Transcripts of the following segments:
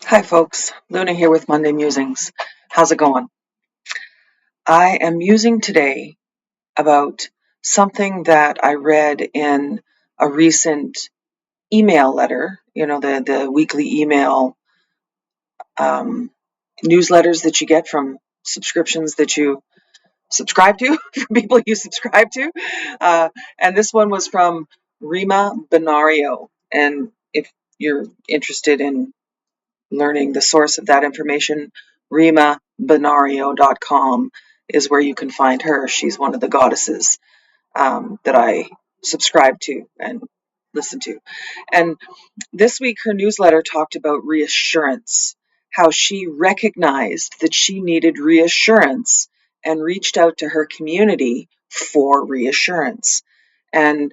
Hi folks, Luna here with Monday Musings. How's it going? I am musing today about something that I read in a recent email letter, the weekly email um, newsletters that you get from subscriptions that you subscribe to, from people you subscribe to. And this one was from Rima Benario. And if you're interested in learning the source of that information, rimabenario.com is where you can find her. She's one of the goddesses that I subscribe to and listen to. And this week, her newsletter talked about reassurance, how she recognized that she needed reassurance and reached out to her community for reassurance. And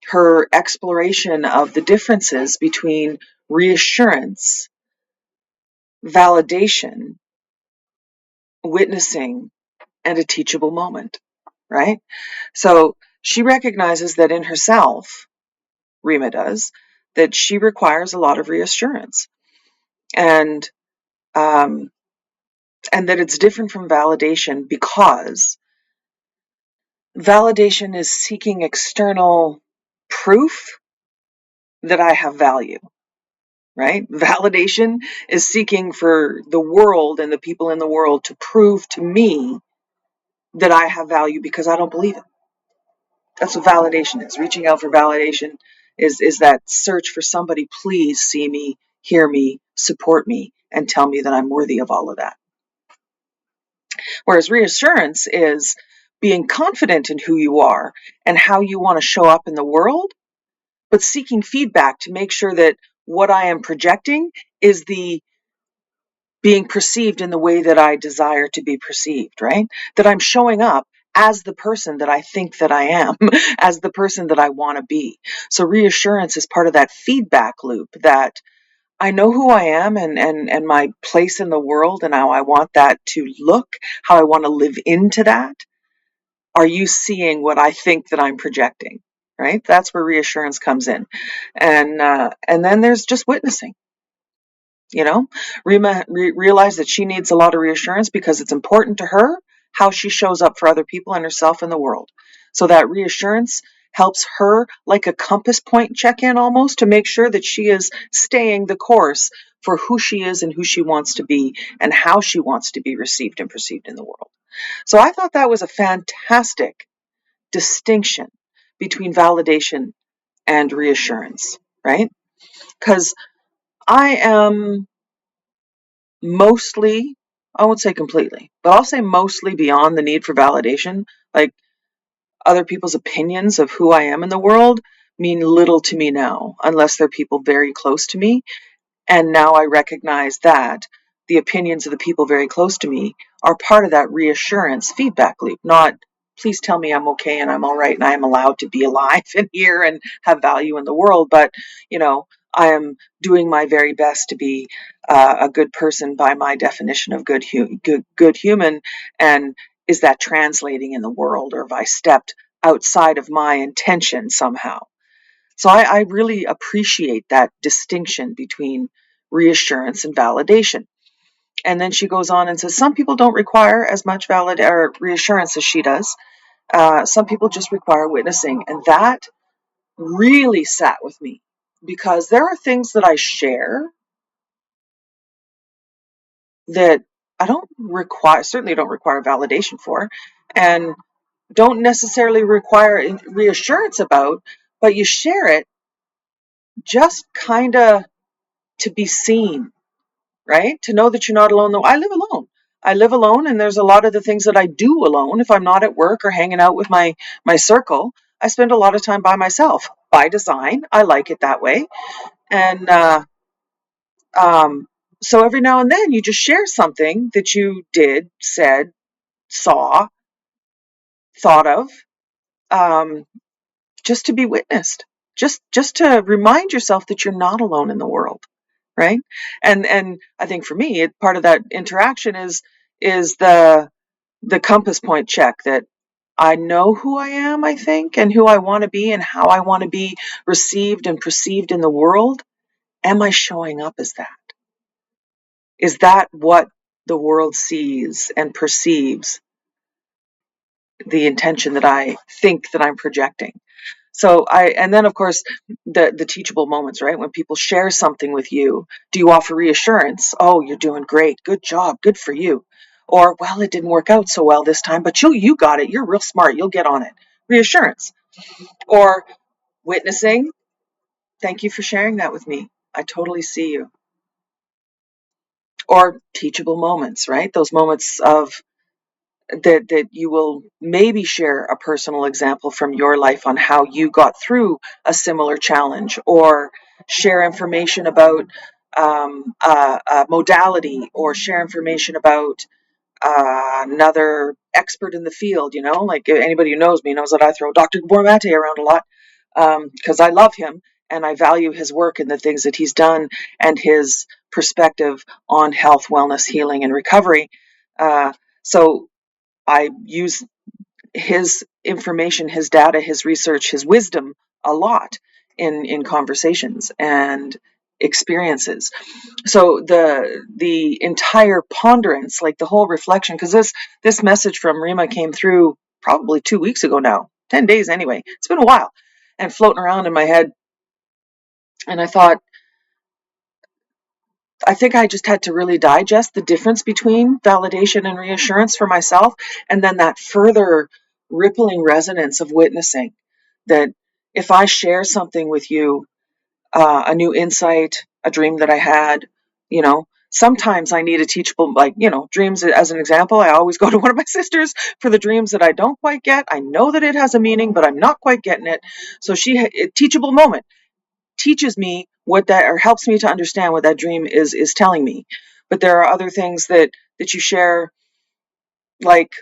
her exploration of the differences between reassurance, validation, witnessing, and a teachable moment, right? So she recognizes that in herself, Rima does, that she requires a lot of reassurance, and um, and that it's different from validation because validation is seeking external proof that I have value, right? Validation is seeking for the world and the people in the world to prove to me that I have value because I don't believe it. That's what validation is. Reaching out for validation is that search for somebody, please see me, hear me, support me, and tell me that I'm worthy of all of that. Whereas reassurance is being confident in who you are and how you want to show up in the world, but seeking feedback to make sure that what I am projecting is the being perceived in the way that I desire to be perceived, right? That I'm showing up as the person that I think that I am, as the person that I want to be. So reassurance is part of that feedback loop that I know who I am and my place in the world and how I want that to look, how I want to live into that. Are you seeing what I think that I'm projecting? Right? That's where reassurance comes in. And then there's just witnessing. Rima realized that she needs a lot of reassurance because it's important to her how she shows up for other people and herself in the world. So that reassurance helps her like a compass point check-in almost to make sure that she is staying the course for who she is and who she wants to be and how she wants to be received and perceived in the world. So I thought that was a fantastic distinction between validation and reassurance, right? Because I am mostly, I won't say completely, but I'll say mostly beyond the need for validation. Like other people's opinions of who I am in the world mean little to me now, unless they're people very close to me. And now I recognize that the opinions of the people very close to me are part of that reassurance feedback loop, not please tell me I'm okay and I'm all right and I am allowed to be alive and here and have value in the world. But, I am doing my very best to be a good person by my definition of good human. And is that translating in the world, or have I stepped outside of my intention somehow? So I really appreciate that distinction between reassurance and validation. And then she goes on and says, some people don't require as much or reassurance as she does. Some people just require witnessing. And that really sat with me because there are things that I share that I don't require, certainly don't require validation for, and don't necessarily require reassurance about, but you share it just kind of to be seen, right? To know that you're not alone. Though I live alone. I live alone, and there's a lot of the things that I do alone. If I'm not at work or hanging out with my circle, I spend a lot of time by myself by design. I like it that way, and um, so every now and then you just share something that you did, said, saw, thought of, um, just to be witnessed, just to remind yourself that you're not alone in the world, right? And I think for me, part of that interaction is the compass point check that I know who I am, I think, and who I want to be and how I want to be received and perceived in the world. Am I showing up as that? Is that what the world sees and perceives, the intention that I think that I'm projecting? And then of course, the teachable moments, right? When people share something with you, do you offer reassurance? Oh, you're doing great. Good job. Good for you. Or, well, it didn't work out so well this time, but you got it. You're real smart. You'll get on it. Reassurance. Or witnessing. Thank you for sharing that with me. I totally see you. Or teachable moments, right? Those moments of that you will maybe share a personal example from your life on how you got through a similar challenge, or share information about a modality, or share information about another expert in the field. Like anybody who knows me knows that I throw Dr. Gabor Mate around a lot, because I love him and I value his work and the things that he's done, and his perspective on health, wellness, healing, and recovery. So I use his information, his data, his research, his wisdom a lot in conversations and experiences. So the entire ponderance, like the whole reflection, because this message from Rima came through probably 2 weeks ago now, 10 days anyway. It's been a while, and floating around in my head. And I think I just had to really digest the difference between validation and reassurance for myself. And then that further rippling resonance of witnessing, that if I share something with you, a new insight, a dream that I had, sometimes I need a teachable, like, dreams as an example. I always go to one of my sisters for the dreams that I don't quite get. I know that it has a meaning, but I'm not quite getting it. So a teachable moment teaches me what that, or helps me to understand what that dream is telling me. But there are other things that you share, like,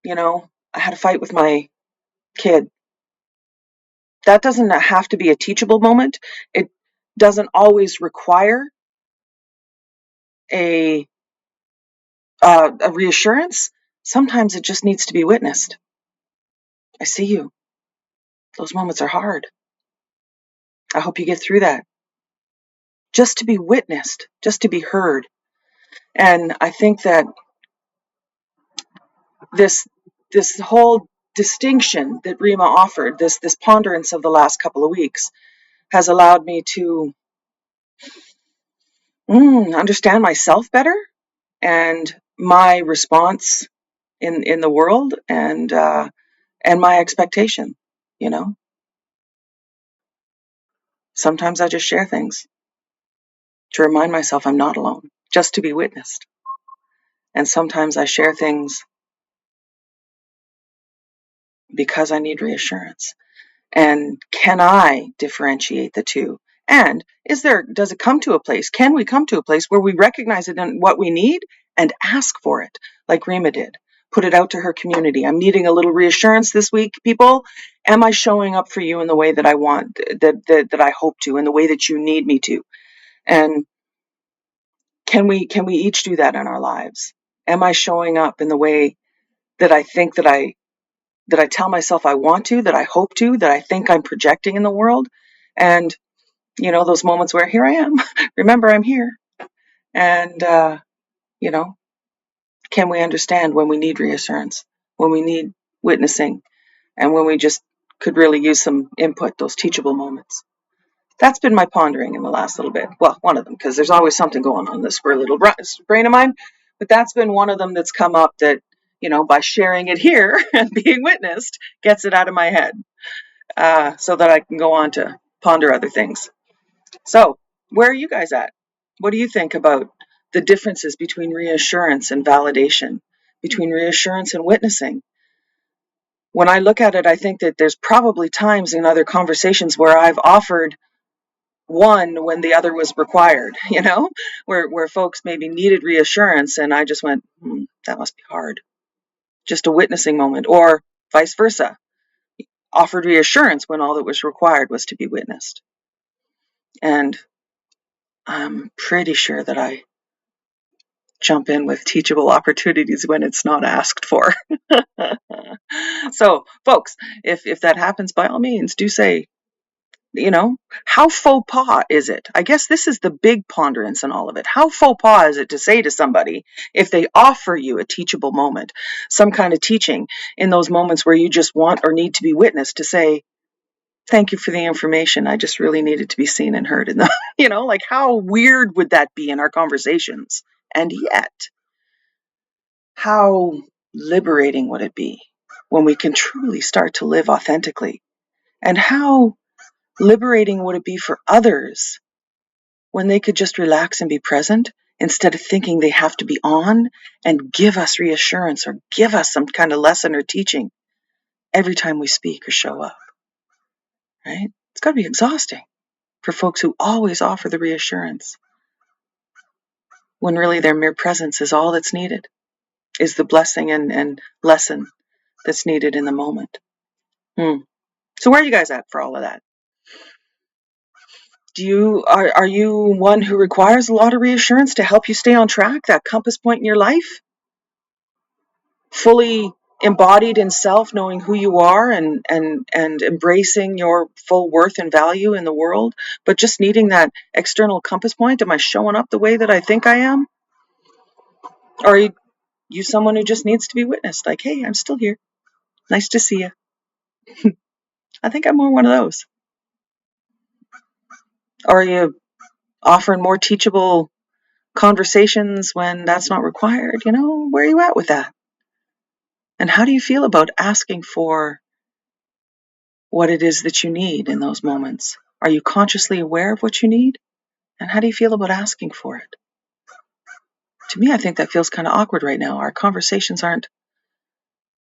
I had a fight with my kid. That doesn't have to be a teachable moment. It doesn't always require a a reassurance. Sometimes it just needs to be witnessed. I see you. Those moments are hard. I hope you get through that. Just to be witnessed, just to be heard. And I think that this this whole distinction that Rima offered, this ponderance of the last couple of weeks, has allowed me to understand myself better, and my response in the world, and my expectation. Sometimes I just share things to remind myself I'm not alone, just to be witnessed. And sometimes I share things because I need reassurance. And can I differentiate the two? And does it come to a place? Can we come to a place where we recognize it in what we need and ask for it, like Rima did? Put it out to her community. I'm needing a little reassurance this week, people. Am I showing up for you in the way that I want, that I hope to, in the way that you need me to? And can we each do that in our lives? Am I showing up in the way that I think that I tell myself I want to, that I hope to, that I think I'm projecting in the world? And those moments where here I am, remember I'm here. And you know, can we understand when we need reassurance, when we need witnessing, and when we just could really use some input, those teachable moments? That's been my pondering in the last little bit. Well, one of them, because there's always something going on in this spare little brain of mine. But that's been one of them that's come up that, by sharing it here and being witnessed, gets it out of my head, so that I can go on to ponder other things. So, where are you guys at? What do you think about the differences between reassurance and validation, between reassurance and witnessing? When I look at it, I think that there's probably times in other conversations where I've offered one when the other was required, where folks maybe needed reassurance and I just went, that must be hard. Just a witnessing moment, or vice versa. Offered reassurance when all that was required was to be witnessed. And I'm pretty sure that I jump in with teachable opportunities when it's not asked for. So, folks, if that happens, by all means, do say, How faux pas is it? I guess this is the big ponderance in all of it. How faux pas is it to say to somebody, if they offer you a teachable moment, some kind of teaching in those moments where you just want or need to be witnessed, to say, thank you for the information. I just really needed to be seen and heard. Like, how weird would that be in our conversations? And yet, how liberating would it be when we can truly start to live authentically? And how liberating would it be for others when they could just relax and be present instead of thinking they have to be on and give us reassurance or give us some kind of lesson or teaching every time we speak or show up, right? It's got to be exhausting for folks who always offer the reassurance when really their mere presence is all that's needed, is the blessing and lesson that's needed in the moment. So where are you guys at for all of that? Are you one who requires a lot of reassurance to help you stay on track, that compass point in your life? Fully embodied in self, knowing who you are and embracing your full worth and value in the world, but just needing that external compass point. Am I showing up the way that I think I am? Or are you someone who just needs to be witnessed? Like, hey, I'm still here. Nice to see you. I think I'm more one of those. Or are you offering more teachable conversations when that's not required? Where are you at with that? And how do you feel about asking for what it is that you need in those moments? Are you consciously aware of what you need? And how do you feel about asking for it? To me, I think that feels kind of awkward right now. Our conversations aren't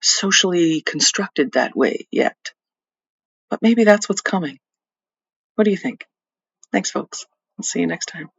socially constructed that way yet. But maybe that's what's coming. What do you think? Thanks, folks. I'll see you next time.